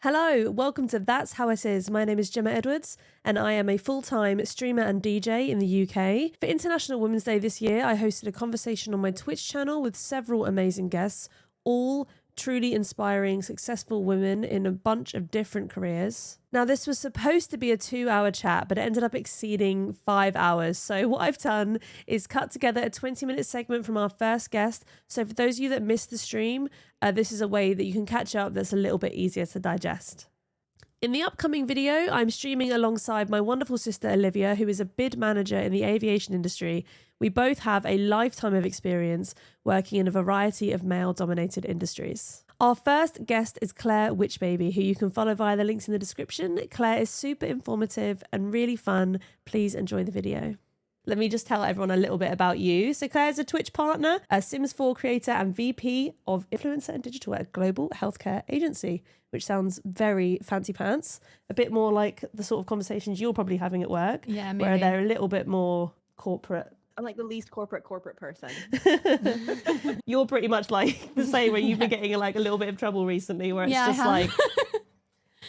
Hello, welcome to That's How It Is. My name is GemmaEdwards, and I am a full-time streamer and DJ in the UK. For International Women's Day this year, I hosted a conversation on my Twitch channel with several amazing guests, all truly inspiring, successful women in a bunch of different careers. Now, this was supposed to be a 2-hour chat, but it ended up exceeding 5 hours. So what I've done is cut together a 20-minute segment from our first guest. So for those of you that missed the stream, this is a way that you can catch up that's a little bit easier to digest. In the upcoming video, I'm streaming alongside my wonderful sister Olivia, who is a bid manager in the aviation industry. We both have a lifetime of experience working in a variety of male-dominated industries. Our first guest is Clare Witchbaby, who you can follow via the links in the description. Clare is super informative and really fun. Please enjoy the video. Let me just tell everyone a little bit about you. So Claire is a Twitch partner, a Sims 4 creator and VP of Influencer and Digital at a global healthcare agency, which sounds very fancy pants. A bit more like the sort of conversations you're probably having at work, where they're a little bit more corporate. I'm like the least corporate person. You're pretty much like the same, where you've been getting like a little bit of trouble recently, where it's just like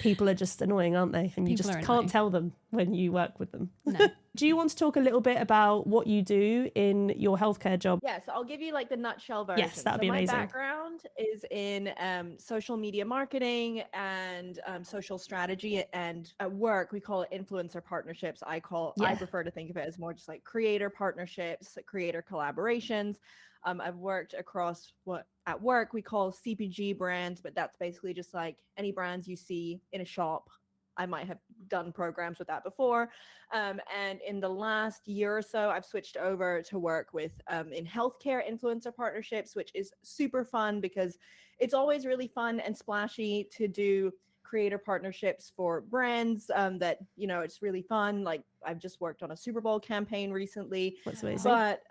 people are just annoying, aren't they? And you just can't tell them when you work with them. No. Do you want to talk a little bit about what you do in your healthcare job? Yeah, so I'll give you like the nutshell version. Yes, that'd be amazing. My background is in social media marketing and social strategy, and at work we call it influencer partnerships. I prefer to think of it as more just like creator partnerships, creator collaborations. I've worked across what at work we call CPG brands, but that's basically just like any brands you see in a shop. I might have done programs with that before. And in the last year or so, I've switched over to work with in healthcare influencer partnerships, which is super fun because it's always really fun and splashy to do creator partnerships for brands that, you know, it's really fun. Like I've just worked on a Super Bowl campaign recently. That's amazing. But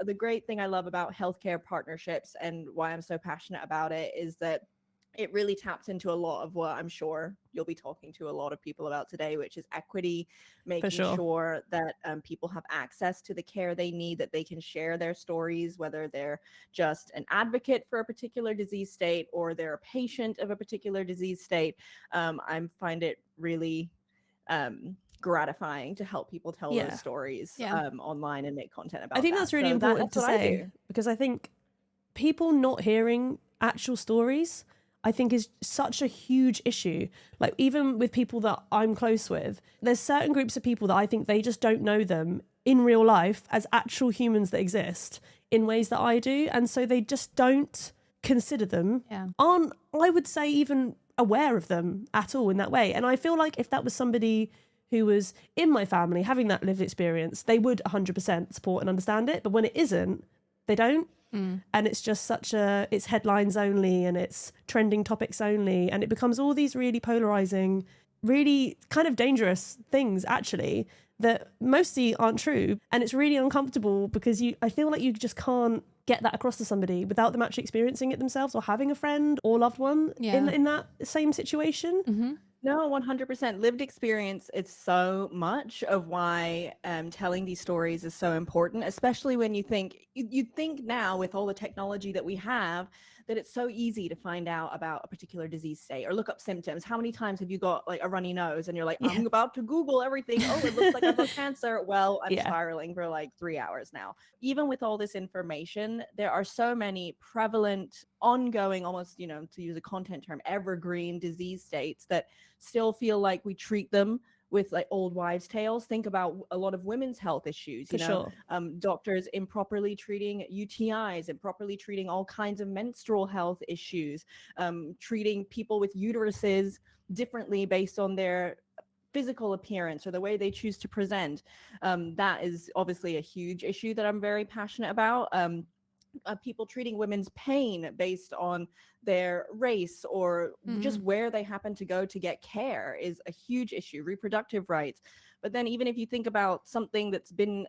the great thing I love about healthcare partnerships and why I'm so passionate about it is that it really taps into a lot of what I'm sure you'll be talking to a lot of people about today, which is equity, making sure that people have access to the care they need, that they can share their stories, whether they're just an advocate for a particular disease state or they're a patient of a particular disease state. I find it really gratifying to help people tell those stories online and make content about it. I think that's really important to say, because I think people not hearing actual stories, I think is such a huge issue. Like even with people that I'm close with, there's certain groups of people that I think they just don't know them in real life as actual humans that exist in ways that I do. And so they just don't consider them, aren't, I would say, even aware of them at all in that way. And I feel like if that was somebody who was in my family having that lived experience, they would 100% support and understand it. But when it isn't, they don't. And it's just it's headlines only and it's trending topics only. And it becomes all these really polarizing, really kind of dangerous things, actually, that mostly aren't true. And it's really uncomfortable because I feel like you just can't get that across to somebody without them actually experiencing it themselves or having a friend or loved one in that same situation. Mm-hmm. No, 100%. Lived experience is so much of why telling these stories is so important, especially when you think now with all the technology that we have, that it's so easy to find out about a particular disease state or look up symptoms. How many times have you got like a runny nose and you're like, I'm about to Google everything. Oh, it looks like I've got cancer. Well, I'm spiraling for like 3 hours now. Even with all this information, there are so many prevalent, ongoing, almost, you know, to use a content term, evergreen disease states that still feel like we treat them with like old wives' tales. Think about a lot of women's health issues, doctors improperly treating UTIs, improperly treating all kinds of menstrual health issues, treating people with uteruses differently based on their physical appearance or the way they choose to present. That is obviously a huge issue that I'm very passionate about. People treating women's pain based on their race or just where they happen to go to get care is a huge issue. Reproductive rights. But then even if you think about something that's been,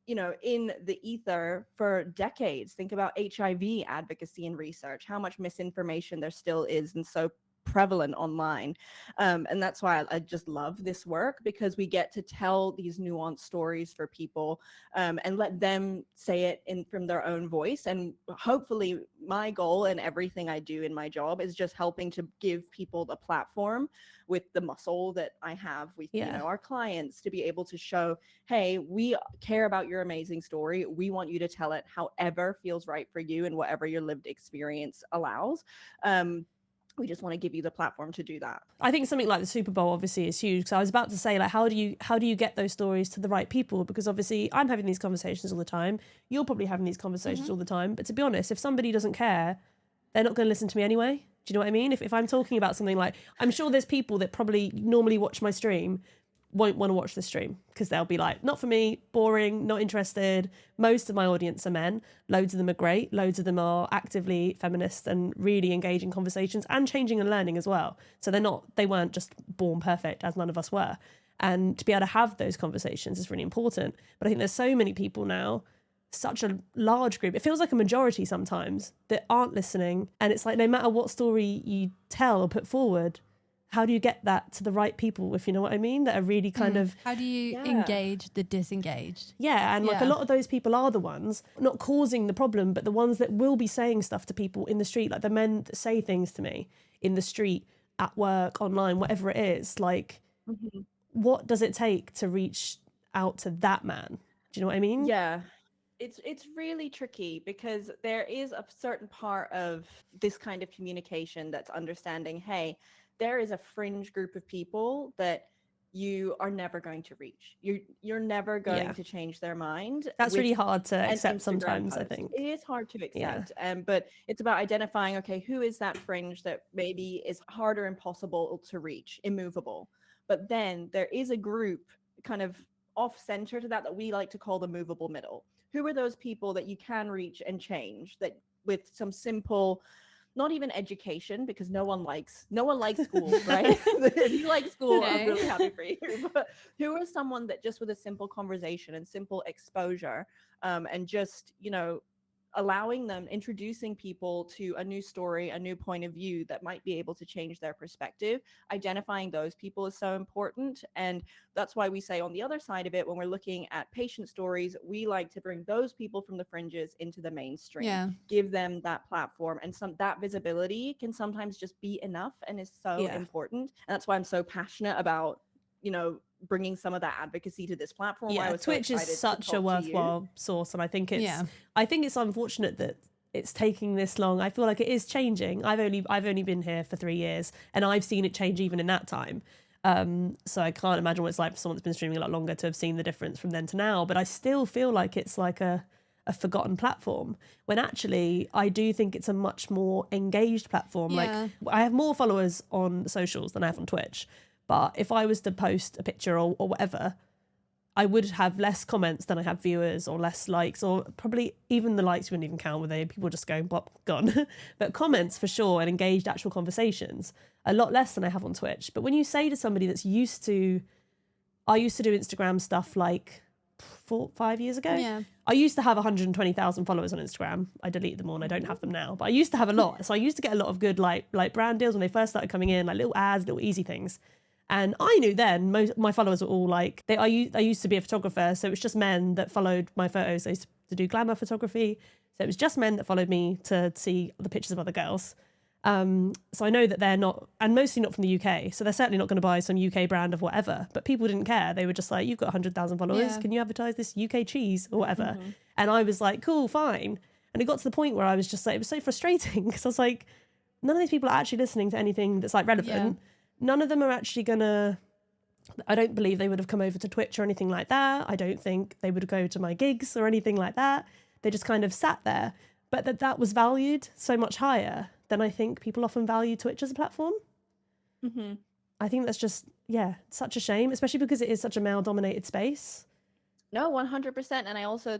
you know, in the ether for decades, think about HIV advocacy and research, how much misinformation there still is and so prevalent online. And that's why I just love this work, because we get to tell these nuanced stories for people, and let them say it in from their own voice. And hopefully my goal and everything I do in my job is just helping to give people the platform with the muscle that I have with our clients, to be able to show, hey, we care about your amazing story. We want you to tell it however feels right for you and whatever your lived experience allows. We just want to give you the platform to do that. I think something like the Super Bowl obviously is huge. So I was about to say, like, how do you get those stories to the right people? Because obviously I'm having these conversations all the time. You're probably having these conversations all the time. But to be honest, if somebody doesn't care, they're not going to listen to me anyway. Do you know what I mean? If I'm talking about something, like, I'm sure there's people that probably normally watch my stream won't want to watch the stream because they'll be like, not for me, boring, not interested. Most of my audience are men. Loads of them are great. Loads of them are actively feminist and really engaging conversations and changing and learning as well. So they weren't just born perfect, as none of us were. And to be able to have those conversations is really important. But I think there's so many people now, such a large group, it feels like a majority sometimes, that aren't listening. And it's like, no matter what story you tell or put forward, how do you get that to the right people, if you know what I mean, that are really kind of... How do you engage the disengaged? Yeah, and like a lot of those people are the ones not causing the problem, but the ones that will be saying stuff to people in the street, like the men that say things to me in the street, at work, online, whatever it is. Like, what does it take to reach out to that man? Do you know what I mean? Yeah. It's really tricky, because there is a certain part of this kind of communication that's understanding, hey, there is a fringe group of people that you are never going to reach. You're never going to change their mind. That's really hard to accept sometimes, post. I think. It is hard to accept. But it's about identifying, okay, who is that fringe that maybe is harder, impossible to reach, immovable. But then there is a group kind of off center to that we like to call the movable middle. Who are those people that you can reach and change, that with some simple, not even education, because no one likes school, right? If you like school, I'm really happy for you. But who is someone that just with a simple conversation and simple exposure, and just, allowing them, introducing people to a new story, a new point of view that might be able to change their perspective. Identifying those people is so important. And that's why we say on the other side of it, when we're looking at patient stories, we like to bring those people from the fringes into the mainstream, give them that platform, and that visibility can sometimes just be enough and is so important. And that's why I'm so passionate about, bringing some of that advocacy to this platform. Twitch is such a worthwhile source, and I think it's unfortunate that it's taking this long. I feel like it is changing. I've only been here for 3 years, and I've seen it change even in that time. So I can't imagine what it's like for someone that's been streaming a lot longer to have seen the difference from then to now. But I still feel like it's like a forgotten platform, when actually I do think it's a much more engaged platform. Like, I have more followers on socials than I have on Twitch. But if I was to post a picture or whatever, I would have less comments than I have viewers, or less likes, or probably even the likes wouldn't even count, with people just going pop, gone. But comments for sure, and engaged actual conversations, a lot less than I have on Twitch. But when you say to somebody that's I used to do Instagram stuff like 5 years ago. I used to have 120,000 followers on Instagram. I deleted them all and I don't have them now. But I used to have a lot. So I used to get a lot of good like brand deals when they first started coming in, like little ads, little easy things. And I knew then my followers were all like, I used to be a photographer, so it was just men that followed my photos. I used to do glamour photography, so it was just men that followed me to see the pictures of other girls. So I know that they're not, and mostly not from the UK, so they're certainly not going to buy some UK brand of whatever. But people didn't care. They were just like, you've got 100,000 followers, can you advertise this UK cheese or whatever? And I was like, cool, fine. And it got to the point where I was just like, it was so frustrating, because I was like, none of these people are actually listening to anything that's like relevant. None of them are actually gonna, I don't believe they would have come over to Twitch or anything like that. I don't think they would go to my gigs or anything like that. They just kind of sat there. But that was valued so much higher than I think people often value Twitch as a platform. I think that's just, such a shame, especially because it is such a male-dominated space. No, 100%. And I also,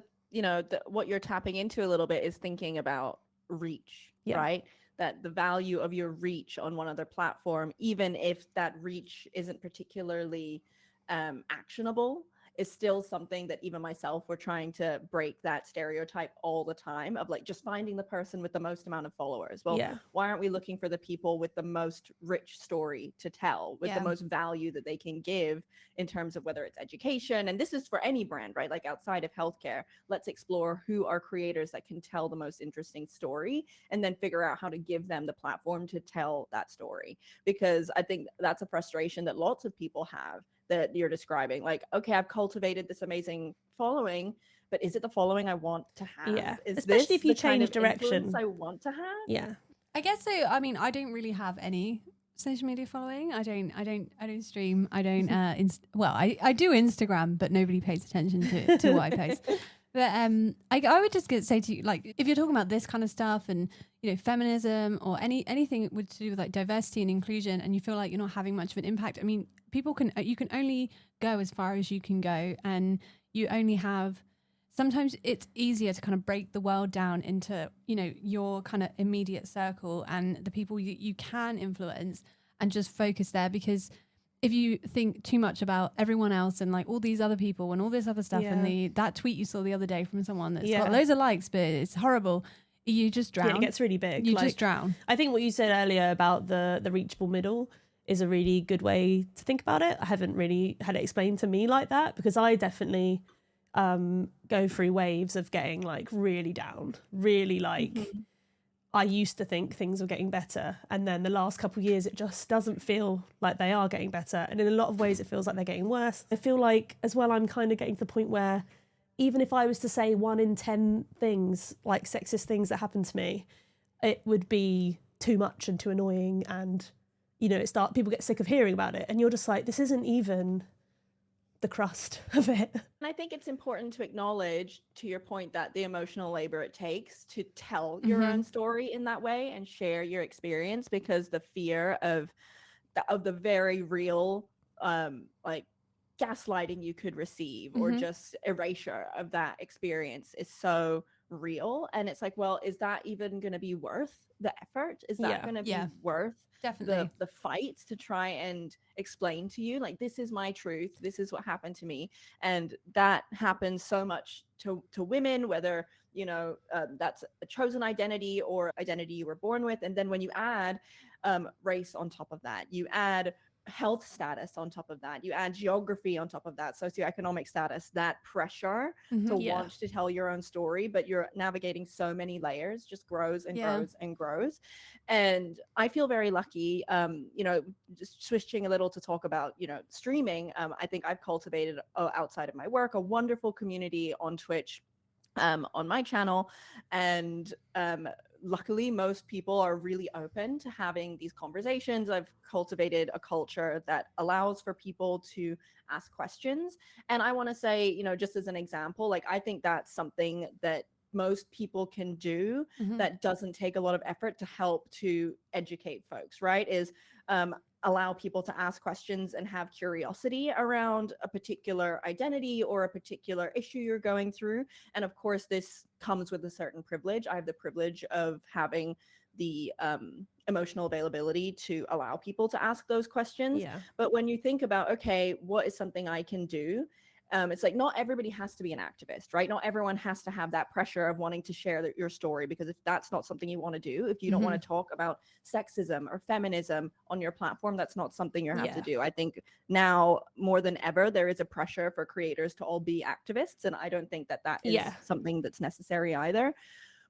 what you're tapping into a little bit is thinking about reach, right? That the value of your reach on one other platform, even if that reach isn't particularly actionable, is still something that even myself, we're trying to break that stereotype all the time of like just finding the person with the most amount of followers. Well, why aren't we looking for the people with the most rich story to tell, with the most value that they can give in terms of whether it's education? And this is for any brand, right? Like outside of healthcare, let's explore who are creators that can tell the most interesting story, and then figure out how to give them the platform to tell that story. Because I think that's a frustration that lots of people have, that you're describing. Like, okay, I've cultivated this amazing following, but is it the following I want to have? Yeah, Is especially this if you the kind change of direction influence I want to have? Yeah, I guess so. I mean, I don't really have any social media following. I don't stream. I don't I do Instagram, but nobody pays attention to what I post. But I would just say to you, like, if you're talking about this kind of stuff and, you know, feminism or anything with to do with like diversity and inclusion, and you feel like you're not having much of an impact, I mean, you can only go as far as you can go, and you only have. Sometimes it's easier to kind of break the world down into, you know, your kind of immediate circle and the people you can influence, and just focus there. Because if you think too much about everyone else and like all these other people and all this other stuff, and that tweet you saw the other day from someone that's got loads of likes, but it's horrible, you just drown. Yeah, it gets really big. You just drown. I think what you said earlier about the reachable middle is a really good way to think about it. I haven't really had it explained to me like that, because I definitely go through waves of getting like really down, really like I used to think things were getting better, and then the last couple of years it just doesn't feel like they are getting better, and in a lot of ways it feels like they're getting worse. I feel like as well I'm kind of getting to the point where even if I was to say 1 in 10 things, like sexist things that happen to me, it would be too much and too annoying, and you know, people get sick of hearing about it, and you're just like, this isn't even the crust of it. And I think it's important to acknowledge, to your point, that the emotional labor it takes to tell your own story in that way and share your experience, because the fear of the very real like gaslighting you could receive, or just erasure of that experience is so real. And it's like, well, is that even going to be worth the effort? Is that going to be worth definitely the fight to try and explain to you, like, this is my truth, this is what happened to me? And that happens so much to women, whether, you know, that's a chosen identity or identity you were born with. And then when you add race on top of that, you add health status on top of that, you add geography on top of that, socioeconomic status, that pressure to want to tell your own story, but you're navigating so many layers, just grows and grows and grows. And I feel very lucky, you know, just switching a little to talk about, you know, streaming. I think I've cultivated outside of my work a wonderful community on Twitch, on my channel, and luckily most people are really open to having these conversations. I've cultivated a culture that allows for people to ask questions. And I want to say, you know, just as an example, like, I think that's something that most people can do that doesn't take a lot of effort to help to educate folks, right? Is allow people to ask questions and have curiosity around a particular identity or a particular issue you're going through. And of course, this comes with a certain privilege. I have the privilege of having the emotional availability to allow people to ask those questions. But when you think about, okay, what is something I can do? It's like, not everybody has to be an activist, right? Not everyone has to have that pressure of wanting to share your story, because if that's not something you want to do, if you don't want to talk about sexism or feminism on your platform, that's not something you have to do. I think now more than ever, there is a pressure for creators to all be activists. And I don't think that is something that's necessary either.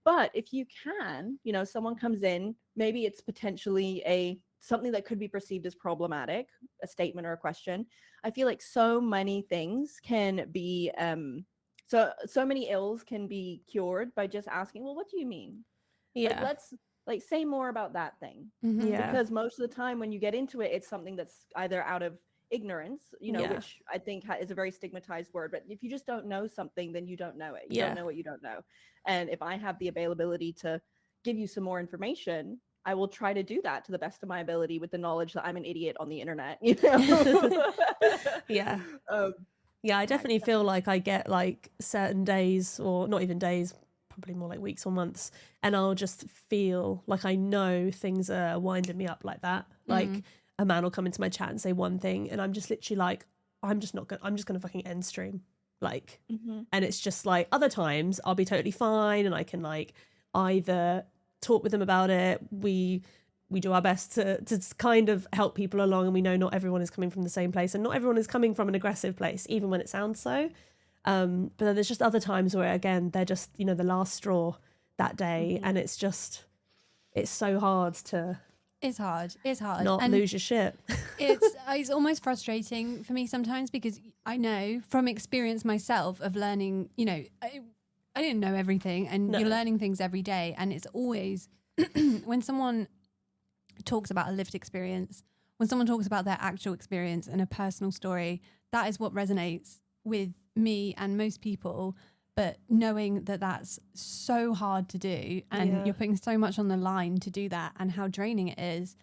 But if you can, you know, someone comes in, maybe it's potentially something that could be perceived as problematic, a statement or a question. I feel like so many things can be, so many ills can be cured by just asking, well, what do you mean? Like, let's say more about that thing. Because most of the time when you get into it, it's something that's either out of ignorance, you know, which I think is a very stigmatized word. But if you just don't know something, then you don't know it. You don't know what you don't know. And if I have the availability to give you some more information, I will try to do that to the best of my ability, with the knowledge that I'm an idiot on the internet, you know? I definitely feel like I get like certain days, or not even days, probably more like weeks or months, and I'll just feel like I know things are winding me up like that. Like, a man will come into my chat and say one thing, and I'm just literally like, I'm just gonna fucking end stream. Like, Mm-hmm. and it's just like other times I'll be totally fine and I can like either talk with them about it. We do our best to kind of help people along, and we know not everyone is coming from the same place and not everyone is coming from an aggressive place, even when it sounds so. But then there's just other times where, again, they're just, you know, the last straw that day. And it's so hard to It's hard. not And lose your shit. it's almost frustrating for me sometimes, because I know from experience myself of learning, you know, I didn't know everything, and No. you're learning things every day. And it's always when someone talks about a lived experience, when someone talks about their actual experience and a personal story, that is what resonates with me and most people. But knowing that that's so hard to do, and you're putting so much on the line to do that, and how draining it is,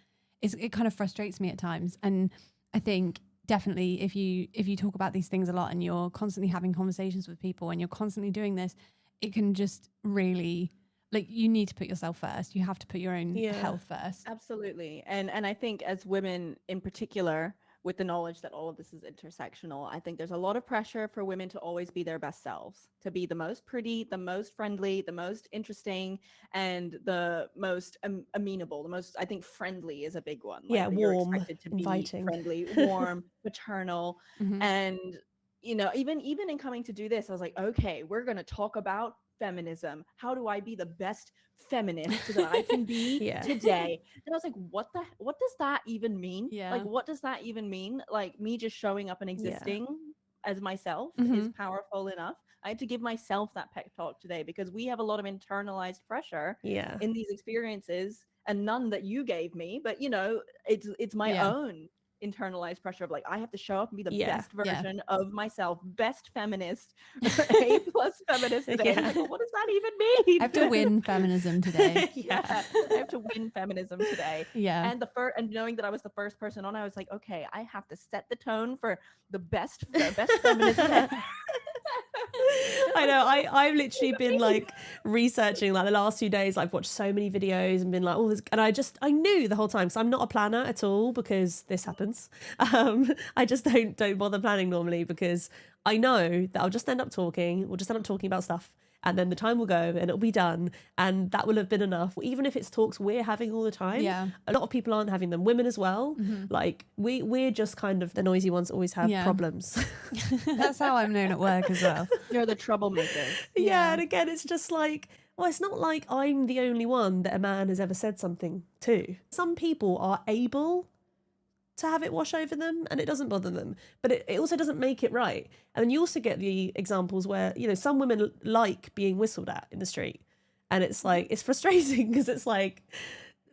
it kind of frustrates me at times. And I think definitely if you talk about these things a lot and you're constantly having conversations with people and you're constantly doing this, it can just really, like, you need to put yourself first. You have to put your own health first. Absolutely. And I think as women in particular, with the knowledge that all of this is intersectional, I think there's a lot of pressure for women to always be their best selves, to be the most pretty, the most friendly, the most interesting, and the most amenable, the most, I think friendly is a big one. Like, Warm, you're expected to inviting. be friendly, warm, maternal. Mhm. And, you know, even in coming to do this, I was like, okay, we're going to talk about feminism. How do I be the best feminist that I can be today? And I was like, what does that even mean? Yeah. Like, what does that even mean? Like, me just showing up and existing as myself is powerful enough. I had to give myself that pep talk today, because we have a lot of internalized pressure in these experiences, and none that you gave me, but you know, it's my own internalized pressure of like, I have to show up and be the best version of myself, best feminist, A+ feminist today. Like, well, what does that even mean? I have to win feminism today. I have to win feminism today. And and knowing that I was the first person on, I was like, okay, I have to set the tone for the best feminism. I know. I've literally been like researching, like the last 2 days. I've watched so many videos and been like, oh, this, and I knew the whole time. So I'm not a planner at all, because this happens. I just don't bother planning normally, because I know that I'll just end up talking. We'll just end up talking about stuff, and then the time will go and it'll be done, and that will have been enough. Even if it's talks we're having all the time, a lot of people aren't having them, women as well. Like we're just kind of the noisy ones that always have problems. That's how I'm known at work as well. You're the troublemaker. And again, it's just like, well, it's not like I'm the only one that a man has ever said something to. Some people are able to have it wash over them and it doesn't bother them, but it also doesn't make it right. And then you also get the examples where, you know, some women like being whistled at in the street, and it's like, it's frustrating, because it's like,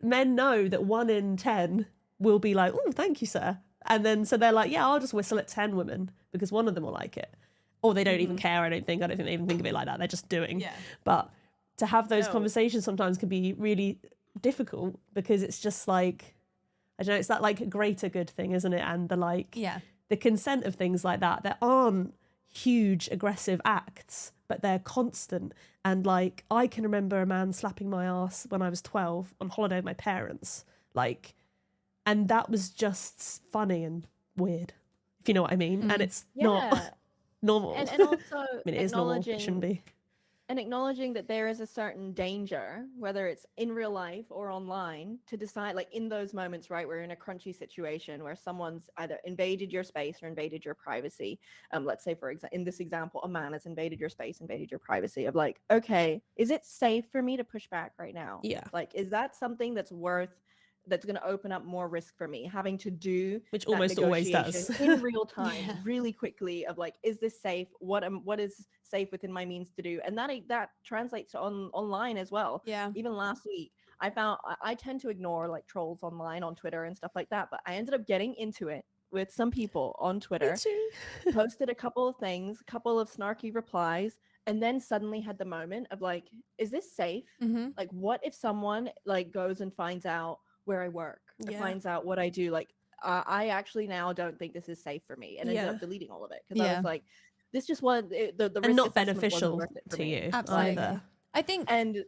men know that 1 in 10 will be like, oh, thank you, sir. And then so they're like, yeah, I'll just whistle at 10 women because 1 of them will like it. Or they don't even care. I don't think they even think of it like that. They're just doing. But to have those conversations sometimes can be really difficult, because it's just like, I don't know, it's that like greater good thing, isn't it? And the like, the consent of things like that. There aren't huge aggressive acts, but they're constant. And like, I can remember a man slapping my ass when I was 12 on holiday with my parents. Like, and that was just funny and weird, if you know what I mean. And it's not normal. And also, I mean, it is normal. It shouldn't be. And acknowledging that there is a certain danger, whether it's in real life or online, to decide, like in those moments, right, we're in a crunchy situation where someone's either invaded your space or invaded your privacy. Let's say, for example, in this example, a man has invaded your space, invaded your privacy, of like, okay, is it safe for me to push back right now? Like, is that something that's going to open up more risk for me, having to do, which almost always does, in real time, really quickly, of like, is this safe? What is safe within my means to do? And that translates to online as well. Even last week, I found I tend to ignore like trolls online on Twitter and stuff like that, but I ended up getting into it with some people on Twitter. Posted a couple of things, a couple of snarky replies, and then suddenly had the moment of like, is this safe? Like, what if someone like goes and finds out where I work, finds out what I do? Like, I actually now don't think this is safe for me, and ended up deleting all of it, because I was like, this just wasn't the risk and not assessment beneficial wasn't worth it for to me. you Absolutely. either. I think, and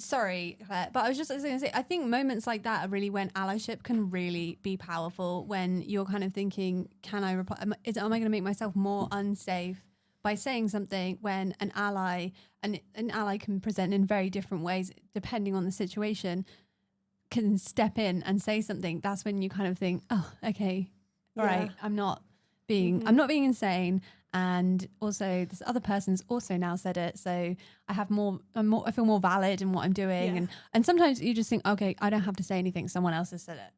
Sorry, Claire, but I was just going to say, I think moments like that are really when allyship can really be powerful, when you're kind of thinking, can I reply? Am I going to make myself more unsafe by saying something, when an ally can present in very different ways depending on the situation, can step in and say something. That's when you kind of think, oh, okay, all right, I'm not being insane. And also this other person's also now said it, so I feel more valid in what I'm doing. And sometimes you just think, okay, I don't have to say anything, someone else has said it.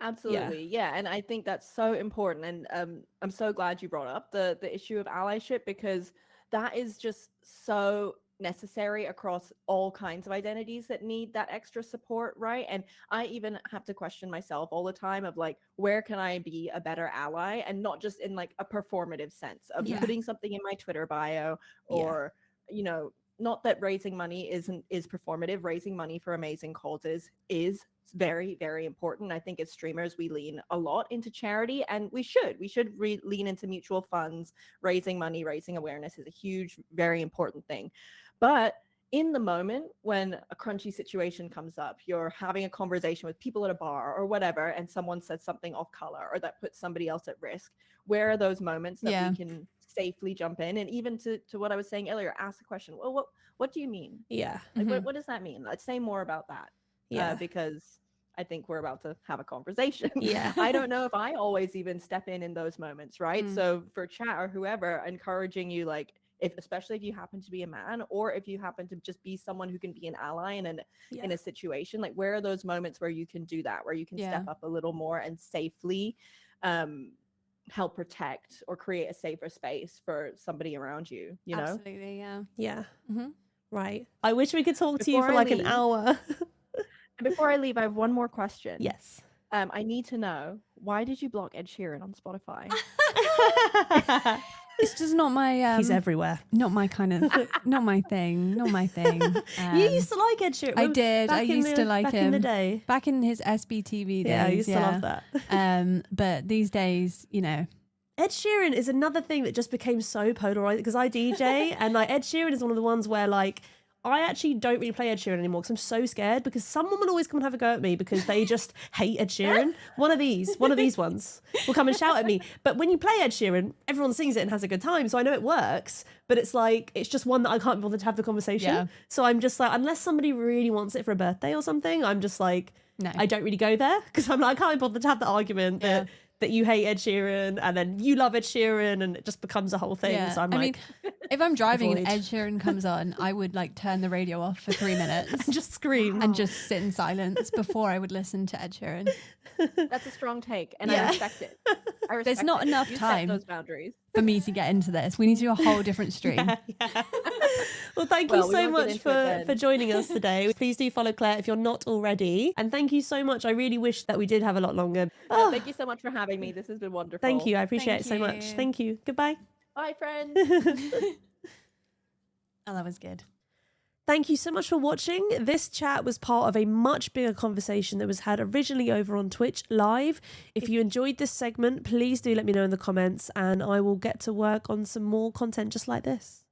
Absolutely. Yeah. And I think that's so important. And I'm so glad you brought up the issue of allyship, because that is just so necessary across all kinds of identities that need that extra support, right? And I even have to question myself all the time of like, where can I be a better ally? And not just in like a performative sense of putting something in my Twitter bio, or you know, not that raising money is performative. Raising money for amazing causes is very, very important. I think as streamers, we lean a lot into charity, and we should lean into mutual funds. Raising money, raising awareness is a huge, very important thing. But in the moment when a crunchy situation comes up, you're having a conversation with people at a bar or whatever, and someone says something off color or that puts somebody else at risk, where are those moments that we can safely jump in? And even to what I was saying earlier, ask the question, well, what do you mean? Like, what does that mean? Let's say more about that. Because I think we're about to have a conversation. I don't know if I always even step in those moments, right? So for chat or whoever, encouraging you, like, especially if you happen to be a man, or if you happen to just be someone who can be an ally in a situation, like, where are those moments where you can do that, where you can step up a little more and safely help protect or create a safer space for somebody around you, you know? Absolutely, Right. I wish we could talk to you for like an hour. Before I leave, I have one more question. Yes. I need to know, why did you block Ed Sheeran on Spotify? It's just not my He's everywhere. Not my kind of not my thing. You used to like Ed Sheeran. I did. I used to like back him in the day. back in his SBTV days. Yeah, I used to love that. But these days, you know, Ed Sheeran is another thing that just became so polarized, because I DJ and like Ed Sheeran is one of the ones where like I actually don't really play Ed Sheeran anymore because I'm so scared, because someone will always come and have a go at me because they just hate Ed Sheeran. One of these ones will come and shout at me. But when you play Ed Sheeran, everyone sings it and has a good time. So I know it works, but it's like, it's just one that I can't be bothered to have the conversation. Yeah. So I'm just like, unless somebody really wants it for a birthday or something, I'm just like, no. I don't really go there, because I'm like, I can't be bothered to have the argument that you hate Ed Sheeran and then you love Ed Sheeran, and it just becomes a whole thing. Yeah. So I'm like, I mean, if I'm driving and Ed Sheeran comes on, I would like turn the radio off for 3 minutes and just scream and just sit in silence before I would listen to Ed Sheeran. That's a strong take, and I respect it. There's not enough time those boundaries for me to get into this. We need to do a whole different stream. Well, thank you so much for joining us today. Please do follow Claire if you're not already. And thank you so much. I really wish that we did have a lot longer. Thank you so much for having me. This has been wonderful. Thank you. I appreciate it so much. Thank you. Goodbye. Bye, friends. Oh, that was good. Thank you so much for watching. This chat was part of a much bigger conversation that was had originally over on Twitch live. If you enjoyed this segment, please do let me know in the comments, and I will get to work on some more content just like this.